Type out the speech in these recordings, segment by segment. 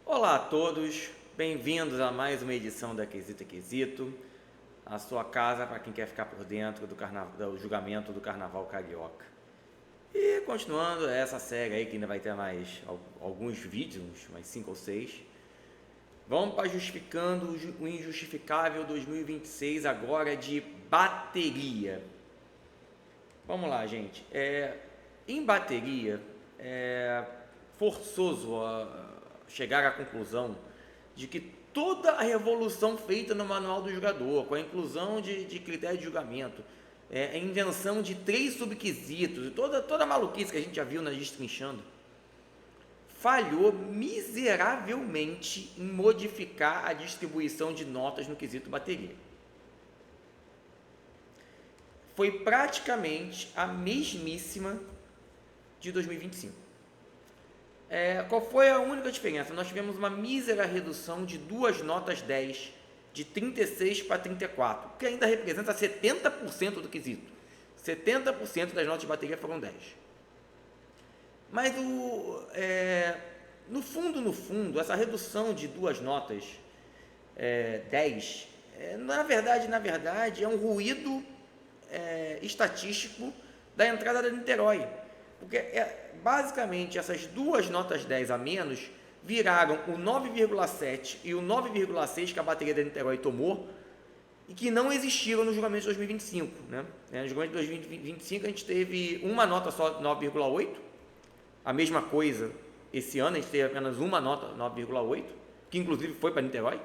Olá a todos, bem-vindos a mais uma edição da Quesito é Quesito, a sua casa para quem quer ficar por dentro do julgamento do Carnaval Carioca. E continuando essa série aí, que ainda vai ter mais alguns vídeos, mais 5 ou 6, vamos para Justificando o Injustificável 2026, agora de bateria. Vamos lá, gente. Em bateria, é forçoso chegar à conclusão de que toda a revolução feita no manual do jogador, com a inclusão de critério de julgamento, a invenção de 3 subquisitos, toda a maluquice que a gente já viu na Destrinchando, falhou miseravelmente em modificar a distribuição de notas no quesito bateria. Foi praticamente a mesmíssima de 2025. Qual foi a única diferença? Nós tivemos uma mísera redução de 2 notas 10, de 36 para 34, que ainda representa 70% do quesito. 70% das notas de bateria foram 10. Mas no fundo, essa redução de 2 notas 10, na verdade, é um ruído estatístico da entrada da Niterói. Porque basicamente essas 2 notas 10 a menos viraram o 9,7 e o 9,6 que a bateria da Niterói tomou e que não existiram no julgamento de 2025. Né? No julgamento de 2025 a gente teve uma nota só 9,8, a mesma coisa esse ano, a gente teve apenas uma nota 9,8, que inclusive foi para Niterói.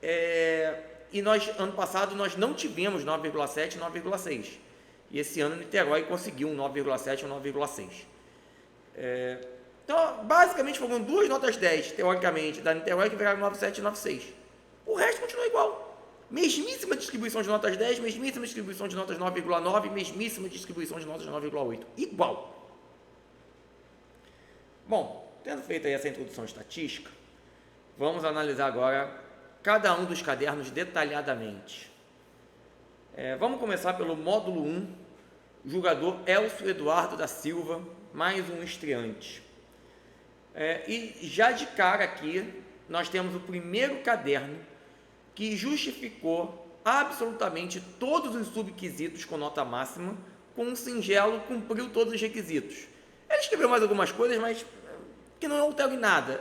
E ano passado nós não tivemos 9,7 e 9,6. E esse ano Niterói conseguiu um 9,7 e um 9,6. Então, basicamente, foram 2 notas 10, teoricamente, da Niterói que viraram 9,7 e 9,6. O resto continua igual. Mesmíssima distribuição de notas 10, mesmíssima distribuição de notas 9,9, mesmíssima distribuição de notas 9,8. Igual. Bom, tendo feito aí essa introdução estatística, vamos analisar agora cada um dos cadernos detalhadamente. Vamos começar pelo módulo 1, julgador Elcio Eduardo da Silva, mais um estreante. E já de cara aqui, nós temos o primeiro caderno que justificou absolutamente todos os subquisitos com nota máxima, com um singelo cumpriu todos os requisitos. Ele escreveu mais algumas coisas, mas que não alteram em nada.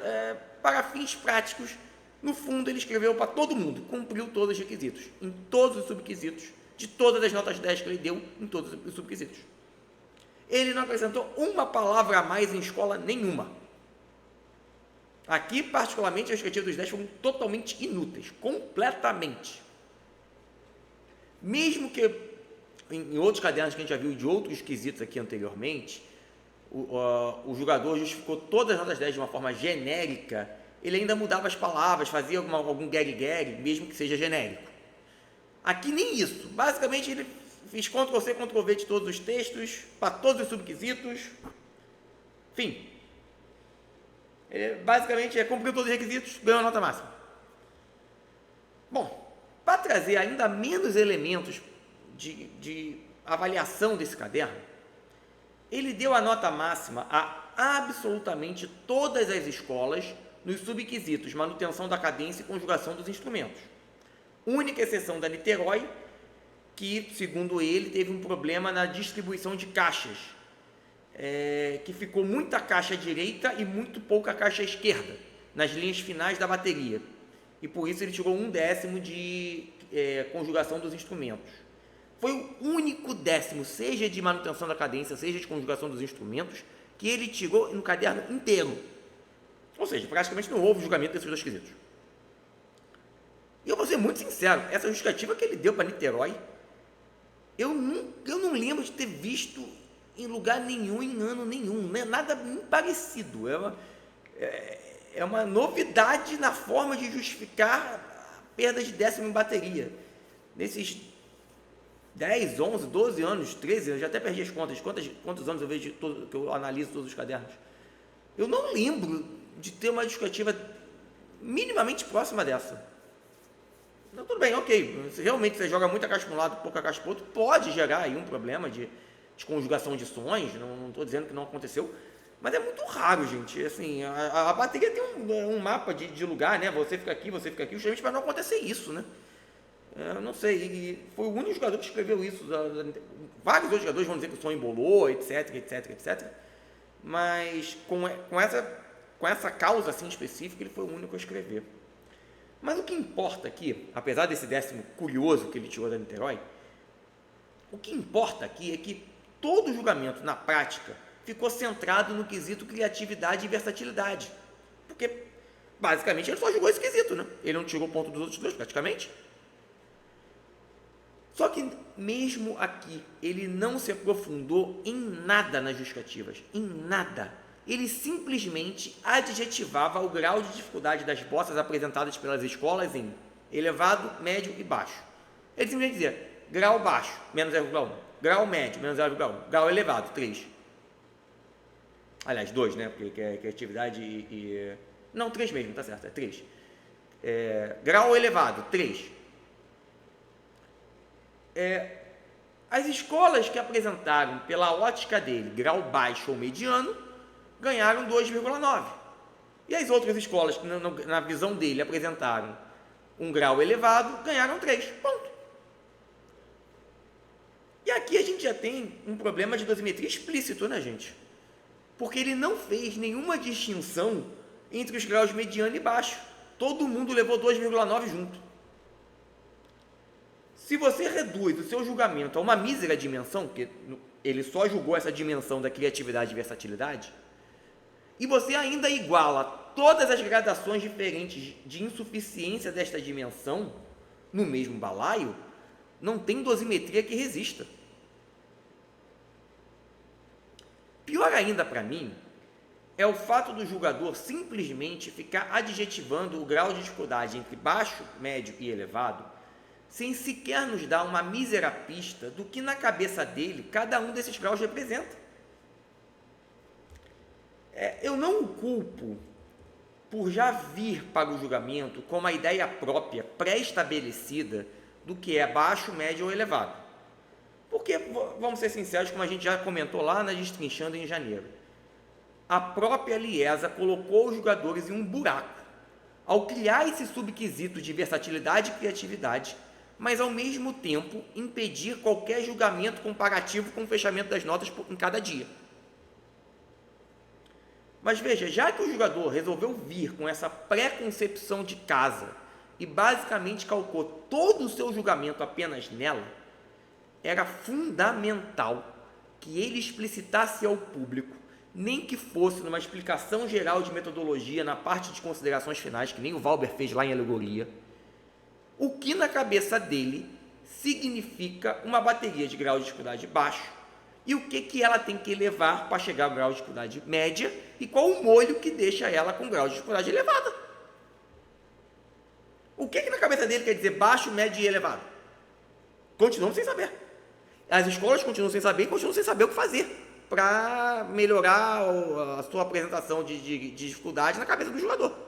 Para fins práticos, no fundo ele escreveu para todo mundo, cumpriu todos os requisitos, em todos os subquisitos, de todas as notas 10 que ele deu em todos os subquisitos. Ele não acrescentou uma palavra a mais em escola nenhuma. Aqui, particularmente, as restritivas dos 10 foram totalmente inúteis, completamente. Mesmo que em outros cadernos que a gente já viu de outros quesitos aqui anteriormente, o julgador justificou todas as notas 10 de uma forma genérica, ele ainda mudava as palavras, fazia algum guere-guere, mesmo que seja genérico. Aqui nem isso. Basicamente ele fez Ctrl+C, Ctrl+V de todos os textos, para todos os subquisitos. Enfim. Basicamente cumpriu todos os requisitos, ganhou a nota máxima. Bom, para trazer ainda menos elementos de avaliação desse caderno, ele deu a nota máxima a absolutamente todas as escolas nos subquisitos manutenção da cadência e conjugação dos instrumentos. Única exceção da Niterói, que, segundo ele, teve um problema na distribuição de caixas, que ficou muita caixa direita e muito pouca caixa esquerda, nas linhas finais da bateria. E por isso ele tirou 1/10 de conjugação dos instrumentos. Foi o único décimo, seja de manutenção da cadência, seja de conjugação dos instrumentos, que ele tirou no caderno inteiro. Ou seja, praticamente não houve julgamento desses 2 quesitos. E eu vou ser muito sincero, essa justificativa que ele deu para Niterói, eu não lembro de ter visto em lugar nenhum, em ano nenhum, né? Nada parecido. É uma novidade na forma de justificar a perda de décimo em bateria. Nesses 10, 11, 12 anos, 13, eu já até perdi as contas, quantos anos eu vejo que eu analiso todos os cadernos. Eu não lembro de ter uma justificativa minimamente próxima dessa. Então, tudo bem, ok. Se realmente você joga muita caixa para um lado, pouca caixa para o outro, pode gerar aí um problema de conjugação de sons, não estou dizendo que não aconteceu, Mas é muito raro, gente. Assim, a bateria tem um mapa de lugar, né? Você fica aqui, justamente para não acontecer isso, né? Eu não sei, e foi o único jogador que escreveu isso. Vários outros jogadores vão dizer que o som embolou, etc, etc, etc. Mas com essa causa assim específica, ele foi o único a escrever. Mas o que importa aqui, apesar desse 10º curioso que ele tirou da Niterói, o que importa aqui é que todo o julgamento, na prática, ficou centrado no quesito criatividade e versatilidade. Porque, basicamente, ele só julgou esse quesito, né? Ele não tirou ponto dos outros dois, praticamente. Só que, mesmo aqui, ele não se aprofundou em nada nas justificativas. Em nada. Ele simplesmente adjetivava o grau de dificuldade das bossas apresentadas pelas escolas em elevado, médio e baixo. Ele simplesmente dizia grau baixo, menos 0,1. Grau médio, menos 0,1. Grau elevado, 3. Aliás, 2, né? Porque é criatividade e... Não, 3 mesmo, tá certo, é 3. Grau elevado, 3. As escolas que apresentaram, pela ótica dele, grau baixo ou mediano, ganharam 2,9. E as outras escolas que, na visão dele, apresentaram um grau elevado, ganharam 3. Ponto. E aqui a gente já tem um problema de dosimetria explícito, né, gente? Porque ele não fez nenhuma distinção entre os graus mediano e baixo. Todo mundo levou 2,9 junto. Se você reduz o seu julgamento a uma mísera dimensão, porque ele só julgou essa dimensão da criatividade e versatilidade, e você ainda iguala todas as gradações diferentes de insuficiência desta dimensão no mesmo balaio, não tem dosimetria que resista. Pior ainda para mim é o fato do julgador simplesmente ficar adjetivando o grau de dificuldade entre baixo, médio e elevado, sem sequer nos dar uma mísera pista do que na cabeça dele cada um desses graus representa. Eu não o culpo por já vir para o julgamento com uma ideia própria, pré-estabelecida, do que é baixo, médio ou elevado. Porque, vamos ser sinceros, como a gente já comentou lá na Destrinchando em janeiro, a própria Liesa colocou os jogadores em um buraco, ao criar esse subquisito de versatilidade e criatividade, mas ao mesmo tempo impedir qualquer julgamento comparativo com o fechamento das notas em cada dia. Mas veja, já que o jogador resolveu vir com essa pré-concepção de casa e basicamente calcou todo o seu julgamento apenas nela, era fundamental que ele explicitasse ao público, nem que fosse numa explicação geral de metodologia na parte de considerações finais, que nem o Valber fez lá em Alegoria, o que na cabeça dele significa uma bateria de grau de dificuldade baixo e o que ela tem que elevar para chegar ao grau de dificuldade média e qual o molho que deixa ela com grau de dificuldade elevada. O que na cabeça dele quer dizer baixo, médio e elevado? Continuamos sem saber. As escolas continuam sem saber e continuam sem saber o que fazer para melhorar a sua apresentação de dificuldade na cabeça do jogador.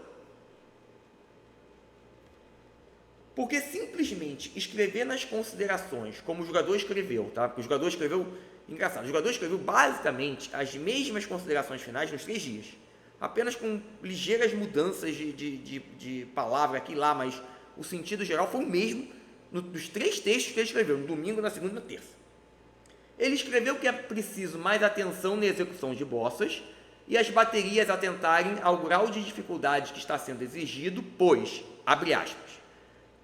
Porque simplesmente escrever nas considerações, como o jogador escreveu, tá? Porque o jogador escreveu, engraçado, o jogador escreveu basicamente as mesmas considerações finais nos 3 dias, apenas com ligeiras mudanças de palavra aqui e lá, mas o sentido geral foi o mesmo nos 3 textos que ele escreveu, no domingo, na segunda e na terça. Ele escreveu que é preciso mais atenção na execução de bossas e as baterias atentarem ao grau de dificuldade que está sendo exigido, pois, abre aspas,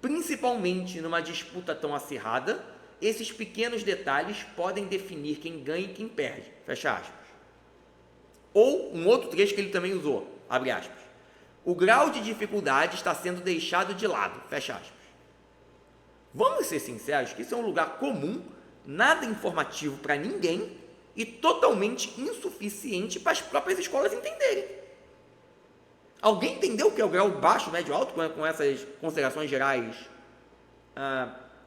principalmente numa disputa tão acirrada, esses pequenos detalhes podem definir quem ganha e quem perde, fecha aspas. Ou um outro trecho que ele também usou, abre aspas, o grau de dificuldade está sendo deixado de lado, fecha aspas. Vamos ser sinceros que isso é um lugar comum, nada informativo para ninguém e totalmente insuficiente para as próprias escolas entenderem. Alguém entendeu o que é o grau baixo, médio, alto com essas considerações gerais,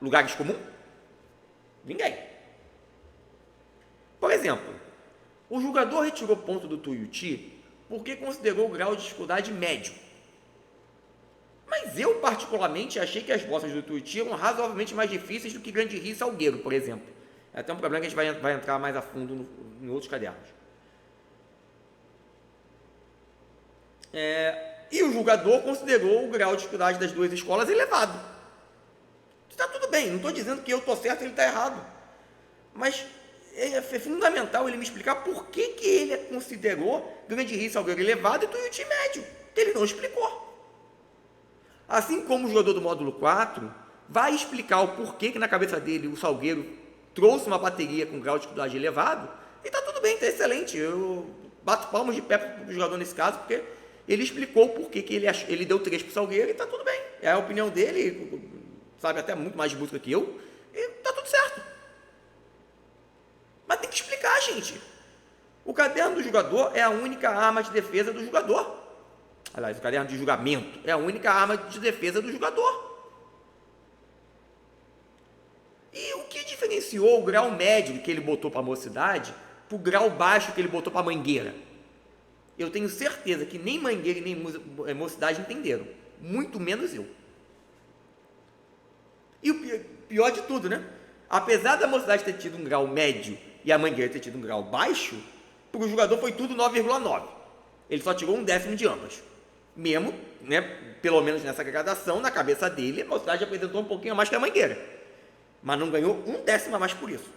lugares comuns? Ninguém. Por exemplo, o jogador retirou ponto do Tuiuti porque considerou o grau de dificuldade médio. Mas eu, particularmente, achei que as bossas do Tuiuti eram razoavelmente mais difíceis do que Grande Rio e Salgueiro, por exemplo. É até um problema que a gente vai entrar mais a fundo em outros cadernos. E o julgador considerou o grau de dificuldade das duas escolas elevado. Está tudo bem, não estou dizendo que eu estou certo e ele está errado. Mas é fundamental ele me explicar por que ele considerou Grande Rio e Salgueiro elevado e Tuiuti médio. Ele não explicou. Assim como o jogador do módulo 4 vai explicar o porquê que na cabeça dele o Salgueiro trouxe uma bateria com grau de dificuldade elevado, e está tudo bem, está excelente. Eu bato palmas de pé para o jogador nesse caso, porque ele explicou por que ele deu 3 para o Salgueiro e está tudo bem. É a opinião dele, sabe até muito mais de música que eu, e está tudo certo. Mas tem que explicar, gente. O caderno do jogador é a única arma de defesa do jogador. Aliás, o caderno de julgamento é a única arma de defesa do jogador. E o que diferenciou o grau médio que ele botou para a mocidade para o grau baixo que ele botou para a mangueira? Eu tenho certeza que nem mangueira e nem mocidade entenderam. Muito menos eu. E o pior de tudo, né? Apesar da mocidade ter tido um grau médio e a mangueira ter tido um grau baixo, para o jogador foi tudo 9,9. Ele só tirou 1/10 de ambas. Mesmo, né, pelo menos nessa gradação, na cabeça dele, a mocidade apresentou um pouquinho a mais que a mangueira. Mas não ganhou 1/10 a mais por isso.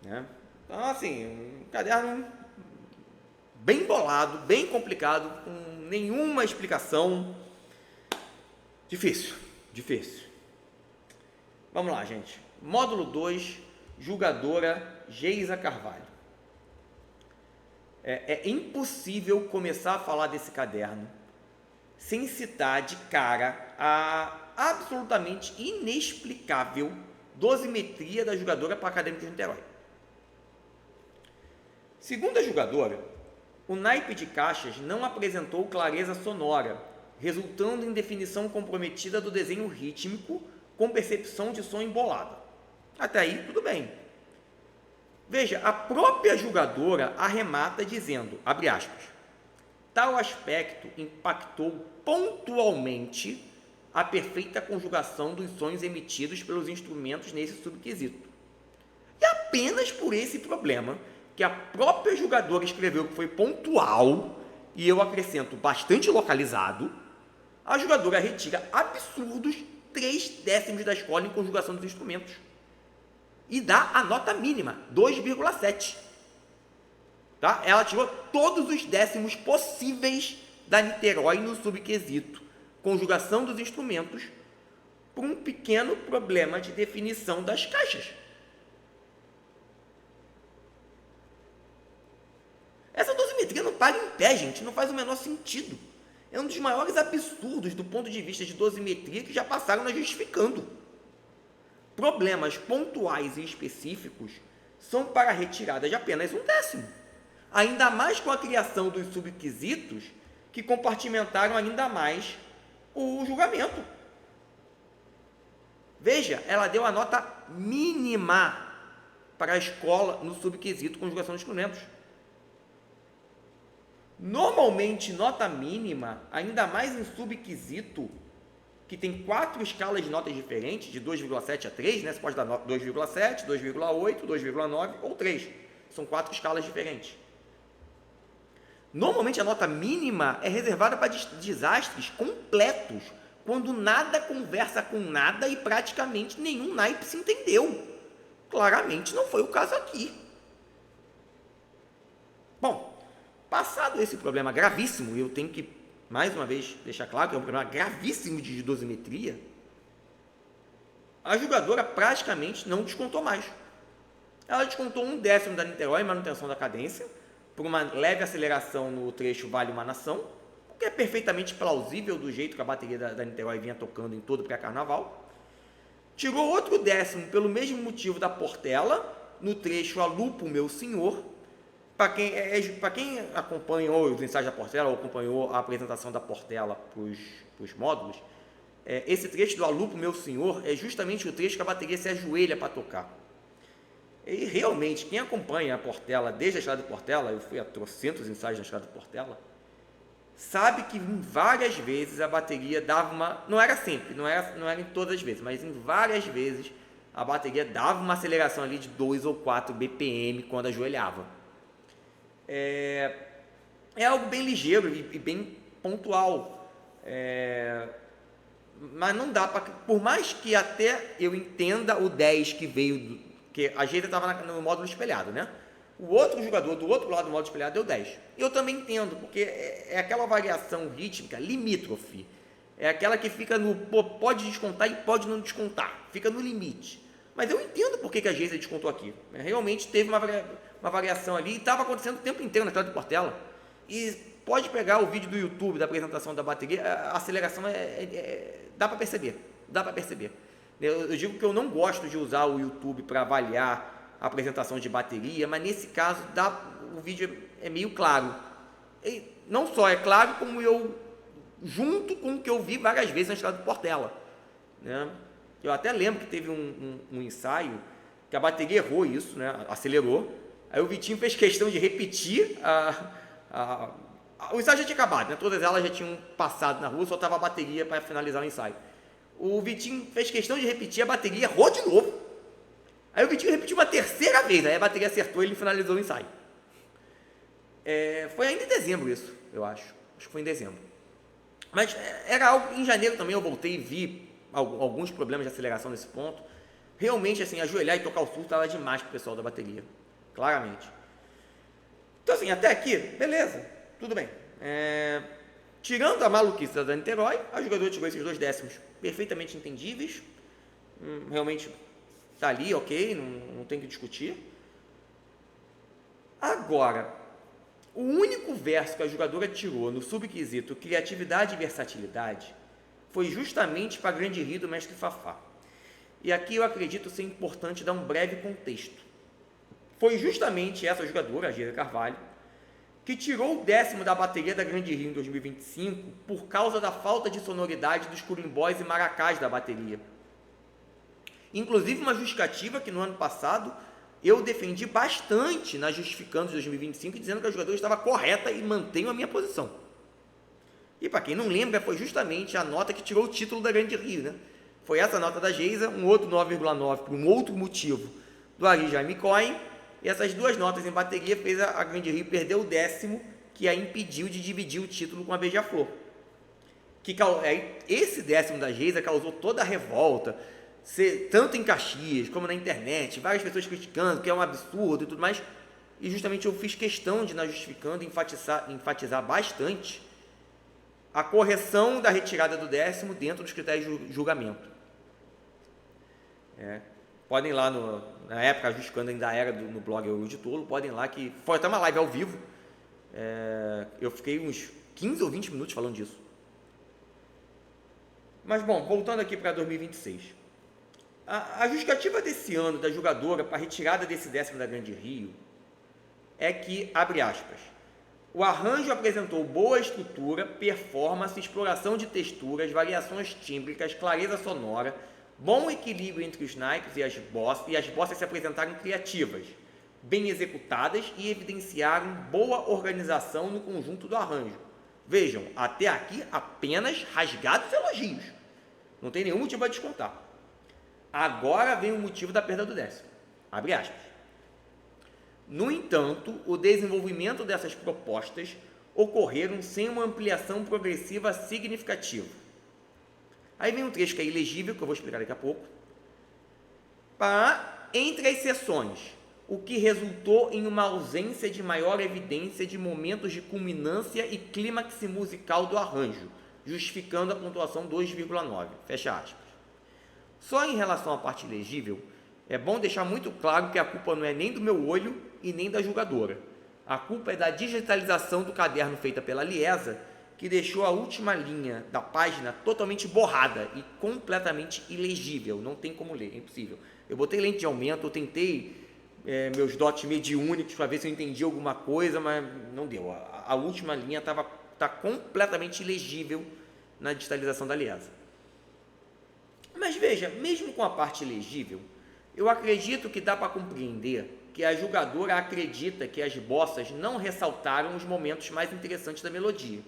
Né? Então, assim, um caderno bem bolado, bem complicado, com nenhuma explicação. Difícil. Vamos lá, gente. Módulo 2, julgadora Geisa Carvalho. É impossível começar a falar desse caderno sem citar de cara a absolutamente inexplicável dosimetria da jogadora para a Acadêmica de Niterói. Segundo a jogadora, o naipe de caixas não apresentou clareza sonora, resultando em definição comprometida do desenho rítmico com percepção de som embolada. Até aí, tudo bem. Veja, a própria jogadora arremata dizendo, abre aspas, tal aspecto impactou pontualmente a perfeita conjugação dos sons emitidos pelos instrumentos nesse subquisito. E apenas por esse problema, que a própria jogadora escreveu que foi pontual, e eu acrescento bastante localizado, a jogadora retira absurdos 3/10 da escola em conjugação dos instrumentos. E dá a nota mínima, 2,7. Tá? Ela tirou todos os décimos possíveis da Niterói no subquisito conjugação dos instrumentos por um pequeno problema de definição das caixas. Essa dosimetria não para em pé, gente, não faz o menor sentido. É um dos maiores absurdos do ponto de vista de dosimetria que já passaram na Justificando. Problemas pontuais e específicos são para a retirada de apenas 1/10. Ainda mais com a criação dos subquisitos que compartimentaram ainda mais o julgamento. Veja, ela deu a nota mínima para a escola no subquisito conjugação de instrumentos. Normalmente, nota mínima, ainda mais em subquisito, que tem 4 escalas de notas diferentes, de 2,7 a 3, né? Você pode dar 2,7, 2,8, 2,9 ou 3. São 4 escalas diferentes. Normalmente, a nota mínima é reservada para desastres completos, quando nada conversa com nada e praticamente nenhum naipe se entendeu. Claramente não foi o caso aqui. Bom, passado esse problema gravíssimo, eu tenho que mais uma vez deixar claro que é um problema gravíssimo de dosimetria, a jogadora praticamente não descontou mais. Ela descontou 1/10 da Niterói em manutenção da cadência, por uma leve aceleração no trecho Vale Uma Nação, o que é perfeitamente plausível do jeito que a bateria da Niterói vinha tocando em todo o pré-carnaval. Tirou outro 10º pelo mesmo motivo da Portela, no trecho A Lupo Meu Senhor. Para quem acompanhou os ensaios da Portela ou acompanhou a apresentação da Portela para os módulos, esse trecho do A Lupo Meu Senhor é justamente o trecho que a bateria se ajoelha para tocar. E realmente, quem acompanha a Portela desde a estrada de Portela, eu fui a trocentos ensaios da estrada de Portela, sabe que em várias vezes a bateria dava uma... Não era sempre, não era em todas as vezes, mas em várias vezes a bateria dava uma aceleração ali de 2 ou 4 BPM quando ajoelhava. é algo bem ligeiro e bem pontual. Mas não dá para. Por mais que até eu entenda o 10 que veio. Que a gente estava no módulo espelhado, né? O outro jogador do outro lado do módulo espelhado deu 10. Eu também entendo, porque é aquela variação rítmica limítrofe. É aquela que fica no. Pode descontar e pode não descontar. Fica no limite. Mas eu entendo por que a Geisa descontou aqui. Realmente teve uma variação ali e estava acontecendo o tempo inteiro na estrada de Portela. E pode pegar o vídeo do YouTube da apresentação da bateria, a aceleração dá para perceber. Dá para perceber. Eu digo que eu não gosto de usar o YouTube para avaliar a apresentação de bateria, mas nesse caso o vídeo é meio claro. E não só é claro, como eu junto com o que eu vi várias vezes na estrada de Portela, né? Eu até lembro que teve um ensaio que a bateria errou isso, né? Acelerou. Aí o Vitinho fez questão de repetir o ensaio já tinha acabado, né? Todas elas já tinham passado na rua, só estava a bateria para finalizar o ensaio. O Vitinho fez questão de repetir, a bateria errou de novo. Aí o Vitinho repetiu uma terceira vez, aí a bateria acertou e ele finalizou o ensaio. Foi ainda em dezembro isso, eu acho. Acho que foi em dezembro. Mas era algo, em janeiro também eu voltei e vi alguns problemas de aceleração nesse ponto. Realmente, assim, ajoelhar e tocar o surto estava demais para o pessoal da bateria. Claramente. Então, assim, até aqui, beleza, tudo bem. Tirando a maluquice da Niterói, a jogadora tirou esses 2 décimos perfeitamente entendíveis. Realmente está ali, ok, não tem que discutir. Agora, o único verso que a jogadora tirou no subquisito criatividade e versatilidade foi justamente para Grande Rio do Mestre Fafá. E aqui eu acredito ser importante dar um breve contexto. Foi justamente essa jogadora, a Geisa Carvalho, que tirou o 10º da bateria da Grande Rio em 2025 por causa da falta de sonoridade dos curimbós e maracás da bateria. Inclusive uma justificativa que no ano passado eu defendi bastante na Justificando de 2025, dizendo que a jogadora estava correta e mantenho a minha posição. E para quem não lembra, foi justamente a nota que tirou o título da Grande Rio, né? Foi essa nota da Geisa, um outro 9,9 por um outro motivo do Ari Jaime Cohen, e essas 2 notas em bateria fez a Grande Rio perder o 10º, que a impediu de dividir o título com a Beija-Flor. Esse 10º da Geisa causou toda a revolta, tanto em Caxias como na internet, várias pessoas criticando que é um absurdo e tudo mais, e justamente eu fiz questão de, na Justificando, enfatizar bastante a correção da retirada do 10º dentro dos critérios de julgamento. Podem ir lá, na época, a Justificando ainda era no blog Eu de Tolo, podem ir lá, que foi até uma live ao vivo, eu fiquei uns 15 ou 20 minutos falando disso. Mas, bom, voltando aqui para 2026. A justificativa desse ano da jogadora para a retirada desse 10º da Grande Rio é que, abre aspas, o arranjo apresentou boa estrutura, performance, exploração de texturas, variações tímbricas, clareza sonora, bom equilíbrio entre os naipes e as bossas se apresentaram criativas, bem executadas e evidenciaram boa organização no conjunto do arranjo. Vejam, até aqui apenas rasgados elogios. Não tem nenhum motivo a descontar. Agora vem o motivo da perda do 10º. Abre aspas. No entanto, o desenvolvimento dessas propostas ocorreram sem uma ampliação progressiva significativa. Aí vem um trecho que é ilegível, que eu vou explicar daqui a pouco. Entre as sessões, o que resultou em uma ausência de maior evidência de momentos de culminância e clímax musical do arranjo, justificando a pontuação 2,9. Fecha aspas. Só em relação à parte ilegível, é bom deixar muito claro que a culpa não é nem do meu olho e nem da jogadora. A culpa é da digitalização do caderno feita pela Liesa, que deixou a última linha da página totalmente borrada e completamente ilegível. Não tem como ler, é impossível. Eu botei lente de aumento, eu tentei meus dots mediúnicos para ver se eu entendi alguma coisa, mas não deu. A última linha está completamente ilegível na digitalização da Liesa. Mas veja, mesmo com a parte ilegível, eu acredito que dá para compreender que a jogadora acredita que as bossas não ressaltaram os momentos mais interessantes da melodia.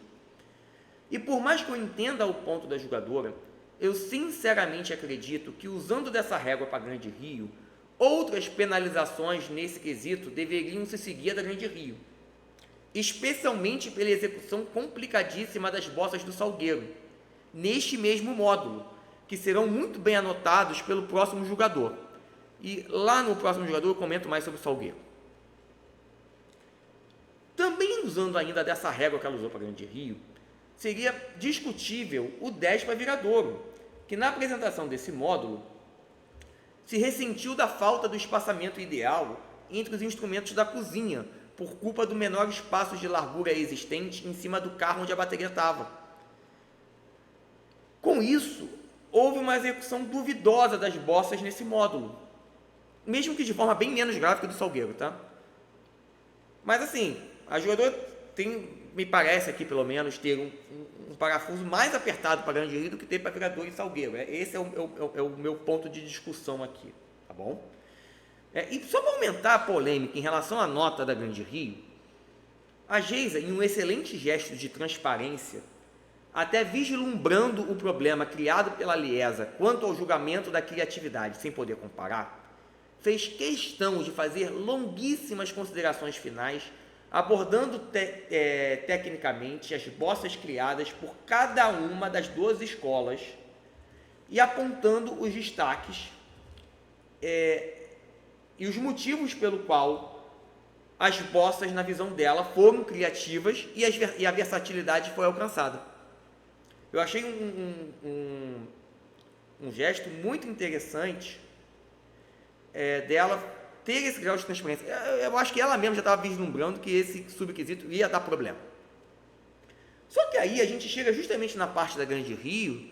E por mais que eu entenda o ponto da jogadora, eu sinceramente acredito que, usando dessa régua para Grande Rio, outras penalizações nesse quesito deveriam se seguir a da Grande Rio. especialmente pela execução complicadíssima das bossas do Salgueiro, neste mesmo módulo, que serão muito bem anotados pelo próximo jogador. E lá no próximo jogador eu comento mais sobre o Salgueiro. Também usando ainda dessa régua que ela usou para Grande Rio, seria discutível o 10 para Viradouro, que na apresentação desse módulo se ressentiu da falta do espaçamento ideal entre os instrumentos da cozinha, por culpa do menor espaço de largura existente em cima do carro onde a bateria estava. Com isso, houve uma execução duvidosa das bossas nesse módulo, mesmo que de forma bem menos gráfica do Salgueiro, tá? Mas assim, a jogadora tem, me parece aqui pelo menos, ter um parafuso mais apertado para Grande Rio do que tem para Viradouro e Salgueiro. Esse é o meu ponto de discussão aqui, tá bom? E só para aumentar a polêmica em relação à nota da Grande Rio, a Geisa, em um excelente gesto de transparência, até vislumbrando o problema criado pela Liesa quanto ao julgamento da criatividade sem poder comparar, fez questão de fazer longuíssimas considerações finais, abordando tecnicamente as bossas criadas por cada uma das 12 escolas e apontando os destaques e os motivos pelo qual as bossas, na visão dela, foram criativas e a versatilidade foi alcançada. Eu achei um gesto muito interessante dela ter esse grau de transparência. Eu acho que ela mesma já estava vislumbrando que esse subquisito ia dar problema. Só que aí a gente chega justamente na parte da Grande Rio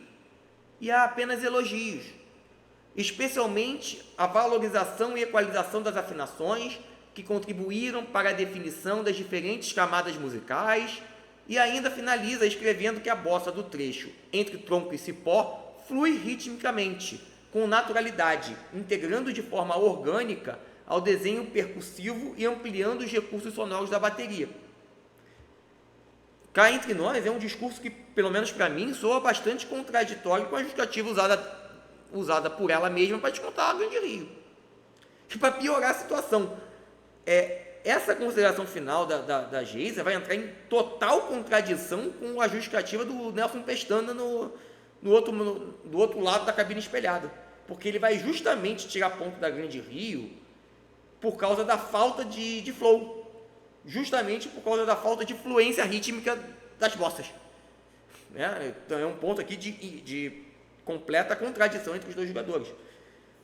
e há apenas elogios, especialmente a valorização e equalização das afinações que contribuíram para a definição das diferentes camadas musicais, e ainda finaliza escrevendo que a bossa do trecho entre tronco e cipó flui ritmicamente, com naturalidade, integrando de forma orgânica ao desenho percussivo e ampliando os recursos sonoros da bateria. Cá entre nós, é um discurso que, pelo menos para mim, soa bastante contraditório com a justificativa usada por ela mesma para descontar a Grande Rio. E para piorar a situação, essa consideração final da Geisa vai entrar em total contradição com a justificativa do Nelson Pestana do outro lado da cabine espelhada, porque ele vai justamente tirar ponto da Grande Rio por causa da falta de flow, justamente por causa da falta de fluência rítmica das bossas. Então é um ponto aqui de completa contradição entre os dois jogadores.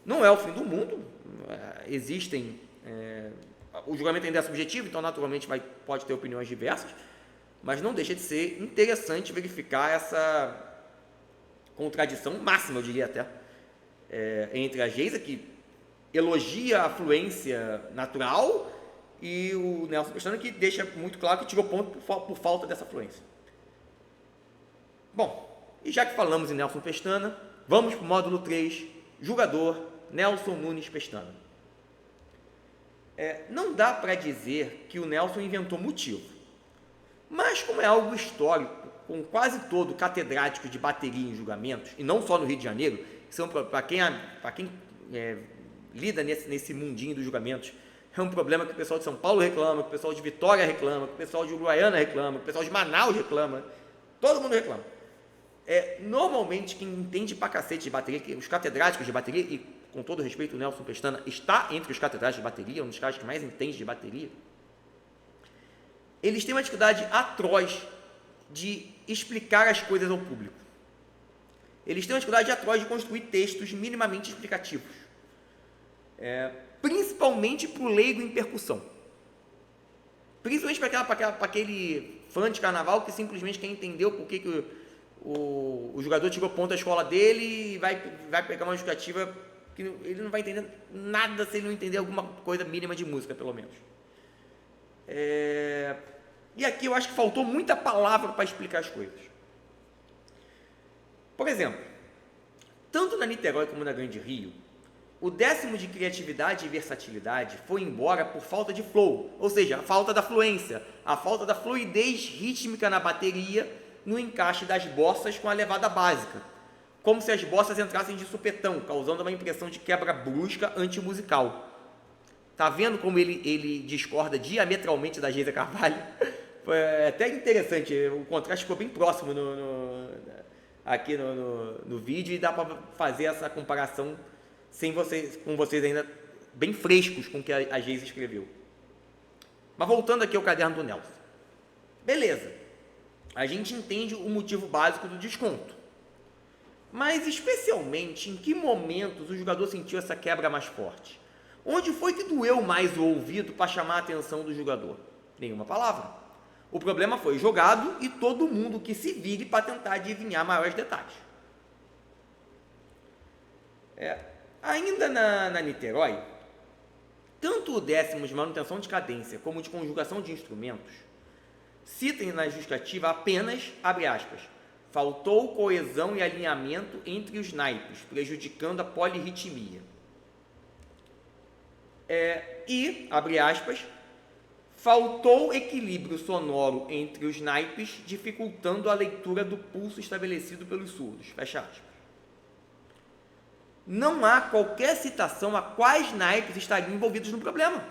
Não é o fim do mundo, existem... o julgamento ainda é subjetivo, então naturalmente pode ter opiniões diversas, mas não deixa de ser interessante verificar essa contradição máxima, eu diria até, entre a Geisa, que elogia a fluência natural, e o Nelson Pestana, que deixa muito claro que tirou ponto por falta dessa fluência. Bom, e já que falamos em Nelson Pestana, vamos para o módulo 3, jogador Nelson Nunes Pestana. Não dá para dizer que o Nelson inventou motivo, mas como é algo histórico, com quase todo catedrático de bateria em julgamentos, e não só no Rio de Janeiro, para quem lida nesse mundinho dos julgamentos, é um problema que o pessoal de São Paulo reclama, que o pessoal de Vitória reclama, que o pessoal de Uruguaiana reclama, que o pessoal de Manaus reclama, todo mundo reclama. Normalmente quem entende pra cacete de bateria, os catedráticos de bateria, e com todo respeito o Nelson Pestana está entre os catedráticos de bateria, um dos caras que mais entende de bateria, eles têm uma dificuldade atroz de explicar as coisas ao público. Eles têm uma dificuldade atroz de construir textos minimamente explicativos, principalmente para o leigo em percussão, principalmente para aquele fã de carnaval que simplesmente quer entender o porquê que o jogador tirou ponto da escola dele e vai pegar uma justificativa que ele não vai entender nada se ele não entender alguma coisa mínima de música, pelo menos. E aqui eu acho que faltou muita palavra para explicar as coisas. Por exemplo, tanto na Niterói como na Grande Rio, o 10º de criatividade e versatilidade foi embora por falta de flow, ou seja, a falta da fluência, a falta da fluidez rítmica na bateria no encaixe das bossas com a levada básica, como se as bossas entrassem de supetão, causando uma impressão de quebra brusca antimusical. Tá vendo como ele discorda diametralmente da Geisa Carvalho? Foi até interessante, o contraste ficou bem próximo aqui no vídeo e dá para fazer essa comparação com vocês ainda bem frescos com o que a Geise escreveu. Mas voltando aqui ao caderno do Nelson. Beleza, a gente entende o motivo básico do desconto. Mas especialmente em que momentos o jogador sentiu essa quebra mais forte? Onde foi que doeu mais o ouvido para chamar a atenção do jogador? Nenhuma palavra. O problema foi jogado e todo mundo que se vire para tentar adivinhar maiores detalhes. Ainda na Niterói, tanto o décimo de manutenção de cadência como o de conjugação de instrumentos citam na justificativa apenas, abre aspas, faltou coesão e alinhamento entre os naipes, prejudicando a polirritmia. E, abre aspas, faltou equilíbrio sonoro entre os naipes, dificultando a leitura do pulso estabelecido pelos surdos. Fecha aspas. Não há qualquer citação a quais naipes estariam envolvidos no problema.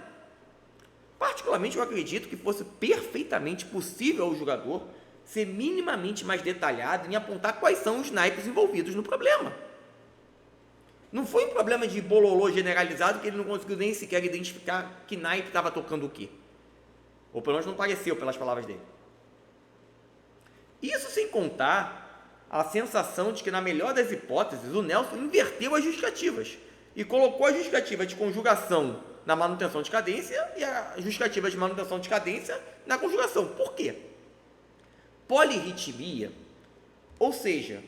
Particularmente, eu acredito que fosse perfeitamente possível ao jogador ser minimamente mais detalhado em apontar quais são os naipes envolvidos no problema. Não foi um problema de bololô generalizado que ele não conseguiu nem sequer identificar que naipe estava tocando o quê. Ou pelo menos não pareceu pelas palavras dele. Isso sem contar a sensação de que, na melhor das hipóteses, o Nelson inverteu as justificativas e colocou a justificativa de conjugação na manutenção de cadência e a justificativa de manutenção de cadência na conjugação. Por quê? Polirritmia, ou seja,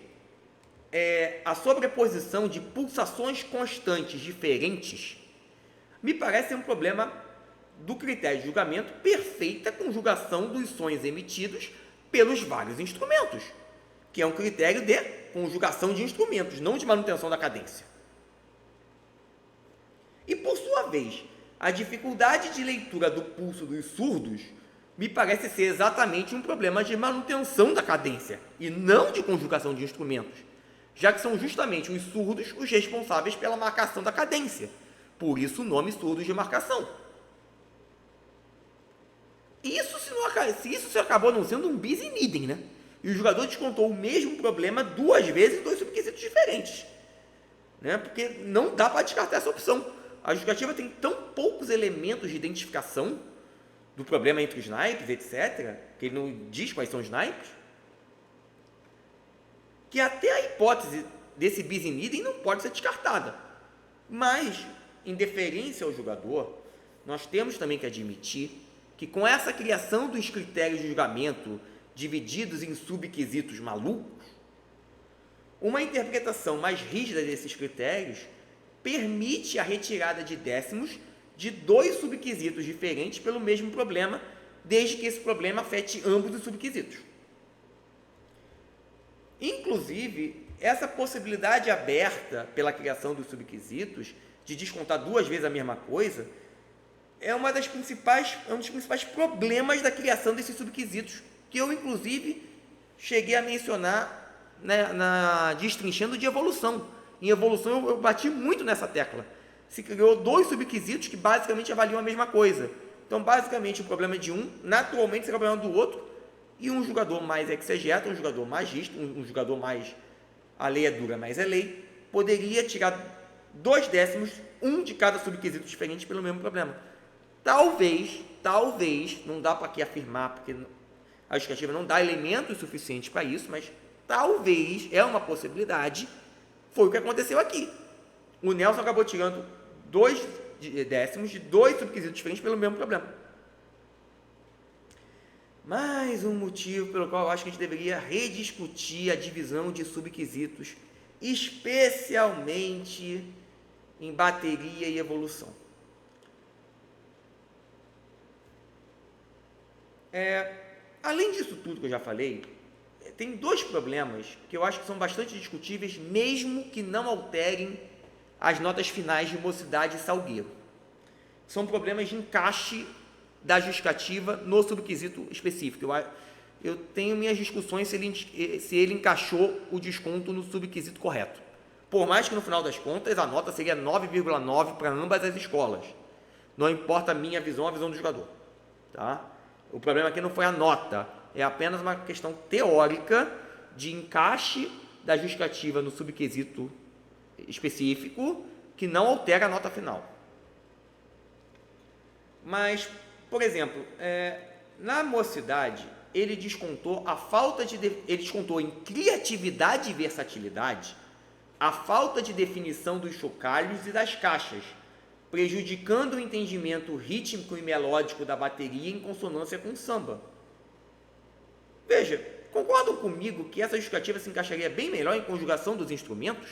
a sobreposição de pulsações constantes diferentes, me parece um problema do critério de julgamento perfeita conjugação dos sons emitidos pelos vários instrumentos, que é um critério de conjugação de instrumentos, não de manutenção da cadência. E, por sua vez, a dificuldade de leitura do pulso dos surdos me parece ser exatamente um problema de manutenção da cadência e não de conjugação de instrumentos, já que são justamente os surdos os responsáveis pela marcação da cadência, por isso o nome surdos de marcação. Isso se acabou não sendo um bis in idem, né? E o jogador descontou o mesmo problema duas vezes em dois subquesitos diferentes, né? Porque não dá para descartar essa opção. A justificativa tem tão poucos elementos de identificação do problema entre os naipes, etc., que ele não diz quais são os naipes, que até a hipótese desse bis in idem não pode ser descartada. Mas, em deferência ao jogador, nós temos também que admitir que, com essa criação dos critérios de julgamento divididos em subquesitos malucos, uma interpretação mais rígida desses critérios permite a retirada de décimos de dois subquesitos diferentes pelo mesmo problema, desde que esse problema afete ambos os subquesitos. Inclusive, essa possibilidade aberta pela criação dos subquesitos de descontar duas vezes a mesma coisa é um dos principais problemas da criação desses subquesitos, que eu, inclusive, cheguei a mencionar destrinchando de evolução. Em evolução, eu bati muito nessa tecla. Se criou dois subquesitos que basicamente avaliam a mesma coisa. Então, basicamente, o problema de um, naturalmente, será o problema do outro, e um jogador mais exegeta, um jogador mais rígido, um jogador mais a lei é dura, mas é lei, poderia tirar 2 décimos, um de cada subquesito diferente pelo mesmo problema. Talvez, não dá para aqui afirmar, porque a justificativa não dá elementos suficientes para isso, mas talvez, é uma possibilidade, foi o que aconteceu aqui. O Nelson acabou tirando 2 décimos de 2 subquesitos diferentes pelo mesmo problema. Mais um motivo pelo qual eu acho que a gente deveria rediscutir a divisão de subquesitos, especialmente em bateria e evolução. Além disso tudo que eu já falei, tem 2 problemas que eu acho que são bastante discutíveis, mesmo que não alterem as notas finais de Mocidade e Salgueiro. São problemas de encaixe da justificativa no subquesito específico. Eu tenho minhas discussões se ele encaixou o desconto no subquesito correto. Por mais que, no final das contas, a nota seria 9,9 para ambas as escolas. Não importa a minha visão, a visão do jogador. Tá? O problema aqui não foi a nota, é apenas uma questão teórica de encaixe da justificativa no subquesito específico que não altera a nota final. Mas, por exemplo, na mocidade, ele descontou ele descontou em criatividade e versatilidade a falta de definição dos chocalhos e das caixas, prejudicando o entendimento rítmico e melódico da bateria em consonância com o samba. Veja, concordam comigo que essa justificativa se encaixaria bem melhor em conjugação dos instrumentos?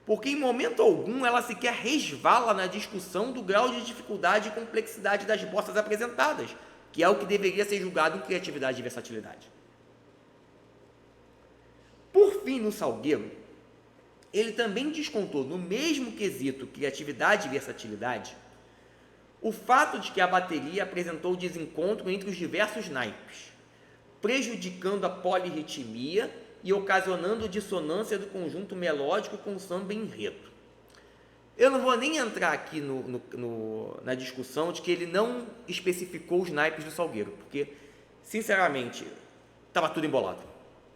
Porque em momento algum ela sequer resvala na discussão do grau de dificuldade e complexidade das bossas apresentadas, que é o que deveria ser julgado em criatividade e versatilidade. Por fim, no Salgueiro, ele também descontou no mesmo quesito criatividade e versatilidade o fato de que a bateria apresentou desencontro entre os diversos naipes, prejudicando a polirritmia e ocasionando dissonância do conjunto melódico com o samba enredo. Eu não vou nem entrar aqui na discussão de que ele não especificou os naipes do Salgueiro, porque, sinceramente, estava tudo embolado.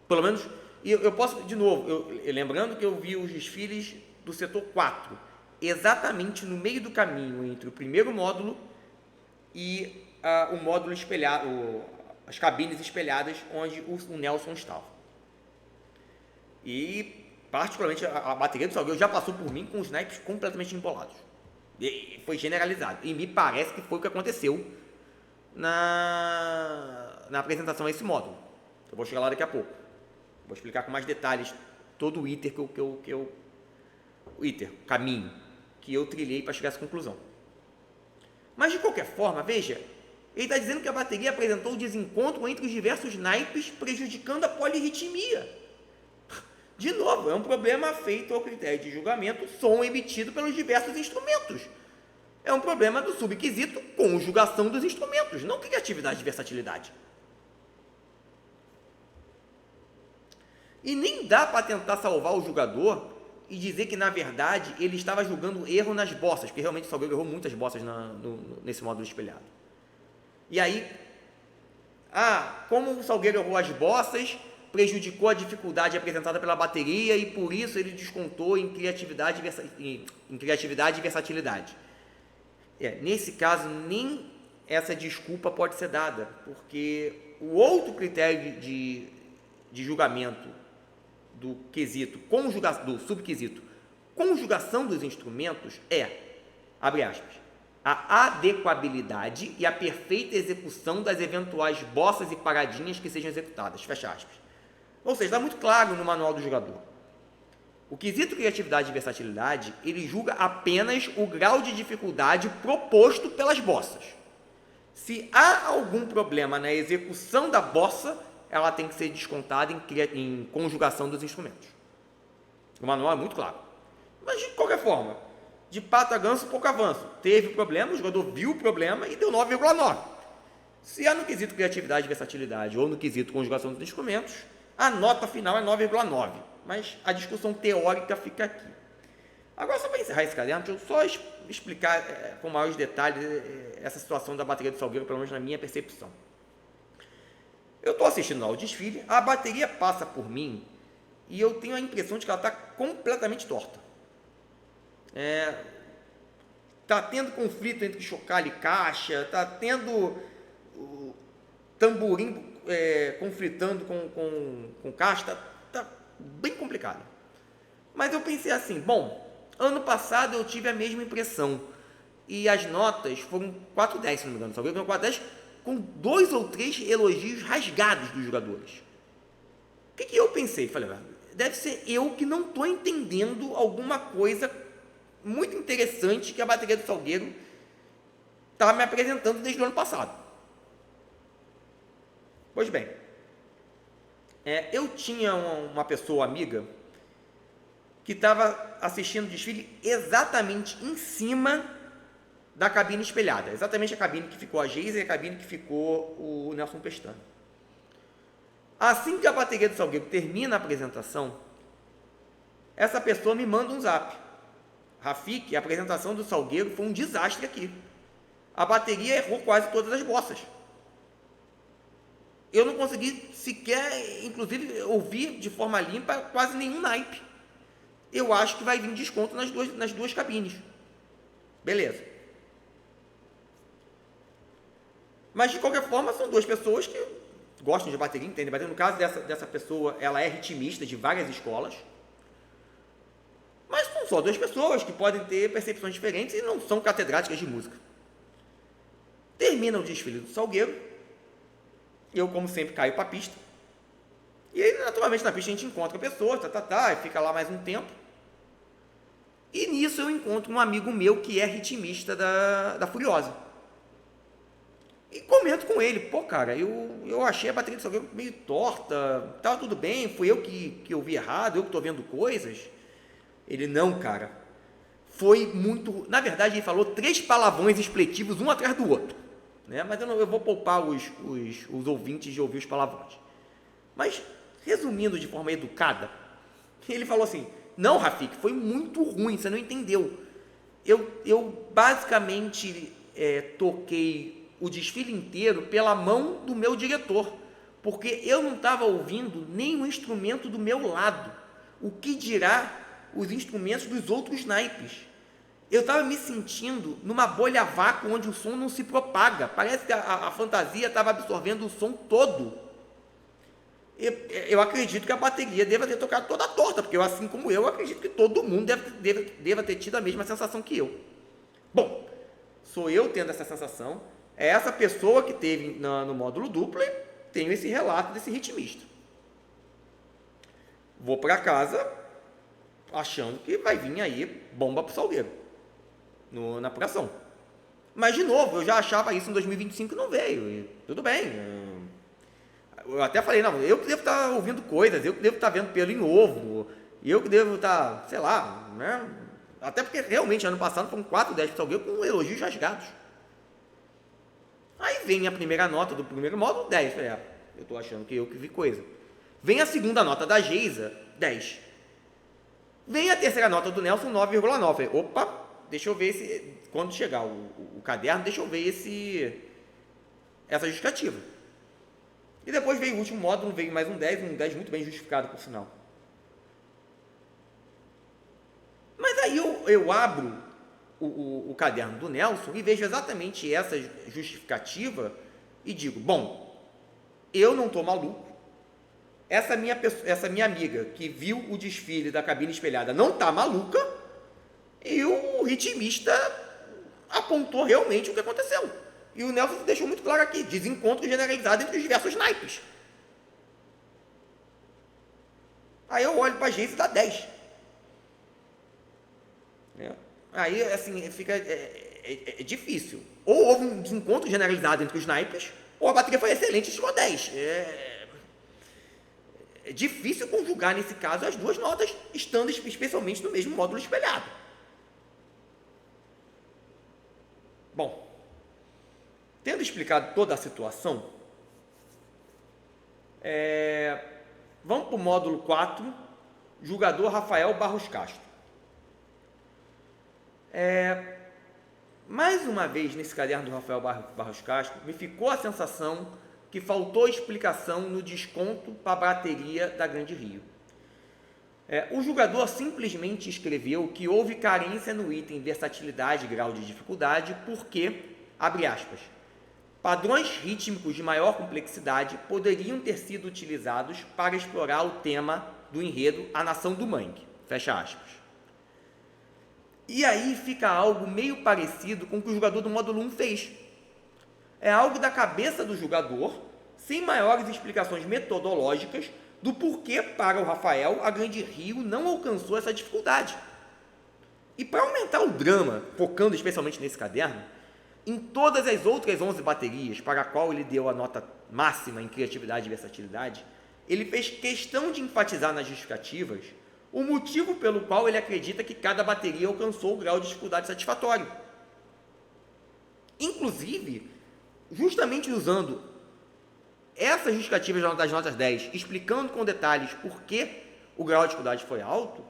Pelo menos, e eu posso, de novo, lembrando que eu vi os desfiles do setor 4, exatamente no meio do caminho entre o primeiro módulo e o módulo espelhado, as cabines espelhadas onde o Nelson estava. E, particularmente, a bateria do Salgueiro já passou por mim com os naipes completamente embolados. E foi generalizado. E me parece que foi o que aconteceu na apresentação a esse módulo. Eu vou chegar lá daqui a pouco. Vou explicar com mais detalhes todo o iter o caminho que eu trilhei para chegar a essa conclusão. Mas, de qualquer forma, veja, ele está dizendo que a bateria apresentou desencontro entre os diversos naipes, prejudicando a polirritmia. De novo, é um problema feito ao critério de julgamento som emitido pelos diversos instrumentos. É um problema do subquisito conjugação dos instrumentos, não criatividade e versatilidade. E nem dá para tentar salvar o julgador e dizer que, na verdade, ele estava julgando erro nas bossas, porque realmente o Salgueiro errou muitas bossas nesse módulo espelhado. E aí, como o Salgueiro errou as bossas, prejudicou a dificuldade apresentada pela bateria e, por isso, ele descontou em criatividade e versatilidade. Nesse caso, nem essa desculpa pode ser dada, porque o outro critério de julgamento do subquisito conjugação dos instrumentos abre aspas, a adequabilidade e a perfeita execução das eventuais bossas e paradinhas que sejam executadas, fecha aspas. Ou seja, está muito claro no manual do jogador. O quesito criatividade e versatilidade, ele julga apenas o grau de dificuldade proposto pelas bossas. Se há algum problema na execução da bossa, ela tem que ser descontada em conjugação dos instrumentos. O manual é muito claro. Mas, de qualquer forma, de pato a ganso, pouco avanço. Teve problema, o jogador viu o problema e deu 9,9. Se há no quesito criatividade e versatilidade ou no quesito conjugação dos instrumentos, a nota final é 9,9. Mas a discussão teórica fica aqui. Agora, só para encerrar esse caderno, deixa eu só explicar com maiores detalhes essa situação da bateria do Salgueiro, pelo menos na minha percepção. Eu estou assistindo ao desfile, a bateria passa por mim e eu tenho a impressão de que ela está completamente torta. Está tendo conflito entre chocalho e caixa, está tendo o tamborim conflitando com caixa, está bem complicado. Mas eu pensei assim, bom, ano passado eu tive a mesma impressão e as notas foram 4,10, se não me engano, só que 4,10 com 2 ou 3 elogios rasgados dos jogadores. O que eu pensei? Falei, deve ser eu que não estou entendendo alguma coisa muito interessante que a bateria do Salgueiro estava me apresentando desde o ano passado. Pois bem, eu tinha uma pessoa amiga que estava assistindo o desfile exatamente em cima da cabine espelhada, exatamente a cabine que ficou a Geisa e a cabine que ficou o Nelson Pestana. Assim que a bateria do Salgueiro termina a apresentação, essa pessoa me manda um zap. Rafik, a apresentação do Salgueiro foi um desastre aqui. A bateria errou quase todas as bossas. eu não consegui sequer, inclusive, ouvir de forma limpa quase nenhum naipe. Eu acho que vai vir desconto nas duas cabines. Beleza. Mas, de qualquer forma, são duas pessoas que gostam de bateria, entendem bateria. No caso dessa pessoa, ela é ritmista de várias escolas. Mas são só duas pessoas que podem ter percepções diferentes e não são catedráticas de música. Termina o desfile do Salgueiro. Eu, como sempre, caio para a pista. E aí, naturalmente, na pista a gente encontra a pessoa, e fica lá mais um tempo. E nisso eu encontro um amigo meu que é ritmista da Furiosa. E comento com ele, pô, cara, eu achei a bateria do Salgueiro meio torta, tava tudo bem, fui eu que ouvi errado, eu que tô vendo coisas. Ele, não, cara, foi muito... Na verdade, ele falou 3 palavrões expletivos, um atrás do outro, né? Mas eu vou poupar os ouvintes de ouvir os palavrões. Mas, resumindo de forma educada, ele falou assim, não, Rafik, foi muito ruim, você não entendeu. Eu basicamente toquei o desfile inteiro pela mão do meu diretor, porque eu não estava ouvindo nenhum instrumento do meu lado, o que dirá os instrumentos dos outros naipes. Eu estava me sentindo numa bolha a vácuo onde o som não se propaga, parece que a fantasia estava absorvendo o som todo. Eu acredito que a bateria deva ter tocado toda torta, porque assim como eu acredito que todo mundo deva ter tido a mesma sensação que eu. Bom, sou eu tendo essa sensação, é essa pessoa que teve no módulo duplo e tenho esse relato desse ritmista. Vou para casa achando que vai vir aí bomba pro Salgueiro na apuração. Mas, de novo, eu já achava isso em 2025 e não veio. E tudo bem. Eu até falei, não, eu que devo estar ouvindo coisas, eu que devo estar vendo pelo em ovo, eu que devo estar, sei lá, né? Até porque realmente ano passado foram 4/10 pro Salgueiro com elogios rasgados. Aí vem a primeira nota do primeiro módulo, 10. Falei, eu tô achando que eu que vi coisa. Vem a segunda nota da Geisa, 10. Vem a terceira nota do Nelson, 9,9. Falei, opa, deixa eu ver quando chegar o caderno, deixa eu ver essa justificativa. E depois veio o último módulo, veio mais um 10 muito bem justificado, por sinal. Mas aí eu abro o caderno do Nelson e vejo exatamente essa justificativa e digo, bom, eu não estou maluco, essa minha amiga que viu o desfile da cabine espelhada não está maluca e o ritmista apontou realmente o que aconteceu. E o Nelson deixou muito claro aqui, desencontro generalizado entre os diversos naipes. Aí eu olho para a Geisa e dá 10. Aí, assim, fica difícil. Ou houve um desencontro generalizado entre os naipes, ou a bateria foi excelente e chegou a 10. É difícil conjugar, nesse caso, as duas notas, estando especialmente no mesmo módulo espelhado. Bom, tendo explicado toda a situação, vamos para o módulo 4, julgador Rafael Barros Castro. Mais uma vez, nesse caderno do Rafael Barros Castro, me ficou a sensação que faltou explicação no desconto para a bateria da Grande Rio. O julgador simplesmente escreveu que houve carência no item versatilidade e grau de dificuldade porque, abre aspas, padrões rítmicos de maior complexidade poderiam ter sido utilizados para explorar o tema do enredo A Nação do Mangue, fecha aspas. E aí fica algo meio parecido com o que o jogador do módulo 1 fez. É algo da cabeça do jogador, sem maiores explicações metodológicas do porquê para o Rafael a Grande Rio não alcançou essa dificuldade. E para aumentar o drama, focando especialmente nesse caderno, em todas as outras 11 baterias para a qual ele deu a nota máxima em criatividade e versatilidade, ele fez questão de enfatizar nas justificativas o motivo pelo qual ele acredita que cada bateria alcançou o grau de dificuldade satisfatório. Inclusive, justamente usando essa justificativa das notas 10, explicando com detalhes por que o grau de dificuldade foi alto,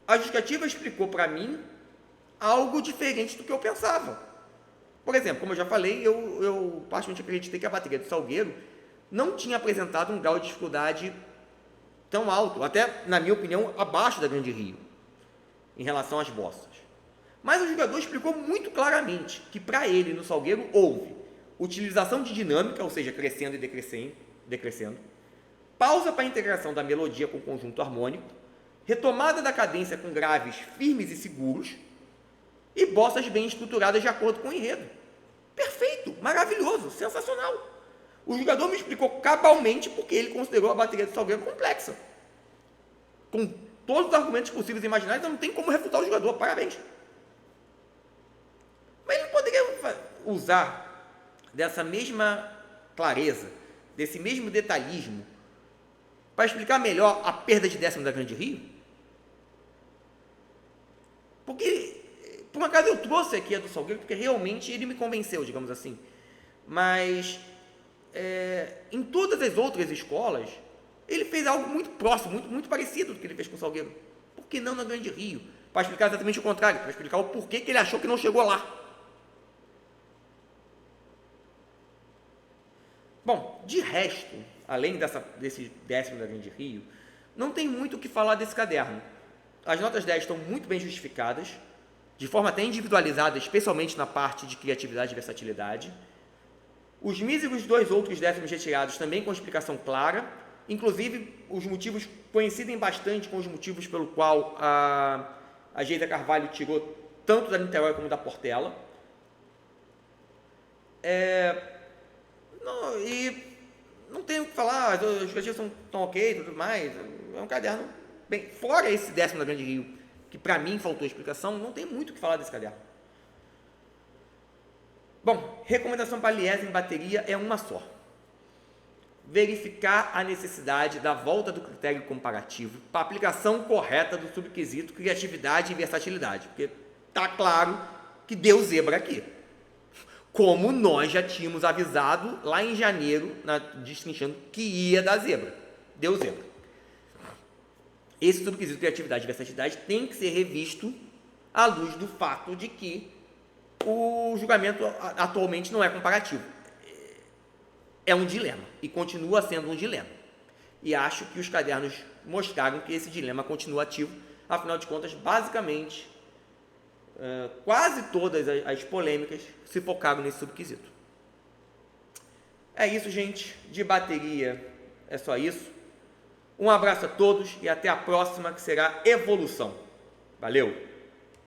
a justificativa explicou para mim algo diferente do que eu pensava. Por exemplo, como eu já falei, eu particularmente acreditei que a bateria do Salgueiro não tinha apresentado um grau de dificuldade tão alto, até, na minha opinião, abaixo da Grande Rio, em relação às bossas. Mas o jogador explicou muito claramente que, para ele, no Salgueiro, houve utilização de dinâmica, ou seja, crescendo e decrescendo, pausa para a integração da melodia com o conjunto harmônico, retomada da cadência com graves firmes e seguros e bossas bem estruturadas de acordo com o enredo. Perfeito, maravilhoso, sensacional. O jogador me explicou cabalmente porque ele considerou a bateria do Salgueiro complexa. Com todos os argumentos possíveis e imaginários, não tem como refutar o jogador, parabéns. Mas ele poderia usar dessa mesma clareza, desse mesmo detalhismo, para explicar melhor a perda de décimo da Grande Rio? Porque, por um acaso, eu trouxe aqui a do Salgueiro, porque realmente ele me convenceu, digamos assim. Mas, em todas as outras escolas, ele fez algo muito próximo, muito parecido do que ele fez com o Salgueiro. Por que não na Grande Rio? Para explicar exatamente o contrário, para explicar o porquê que ele achou que não chegou lá. Bom, de resto, além desse décimo da Grande Rio, não tem muito o que falar desse caderno. As notas 10 estão muito bem justificadas, de forma até individualizada, especialmente na parte de criatividade e versatilidade. Os míseros 2 outros décimos retirados também com explicação clara, inclusive os motivos coincidem bastante com os motivos pelo qual a Geisa Carvalho tirou tanto da Niterói como da Portela. Não tenho o que falar, os justificativos estão ok e tudo mais. É um caderno bem. Fora esse décimo da Grande Rio, que para mim faltou explicação, não tem muito o que falar desse caderno. Bom, recomendação para Liesa em bateria é uma só. Verificar a necessidade da volta do critério comparativo para a aplicação correta do subquisito criatividade e versatilidade, porque está claro que deu zebra aqui. Como nós já tínhamos avisado lá em janeiro, destrinchando que ia dar zebra. Deu zebra. Esse subquisito criatividade e versatilidade tem que ser revisto à luz do fato de que o julgamento atualmente não é comparativo. É um dilema, e continua sendo um dilema. E acho que os cadernos mostraram que esse dilema continua ativo. Afinal de contas, basicamente, quase todas as polêmicas se focaram nesse subquisito. É isso, gente. De bateria é só isso. Um abraço a todos e até a próxima, que será evolução. Valeu!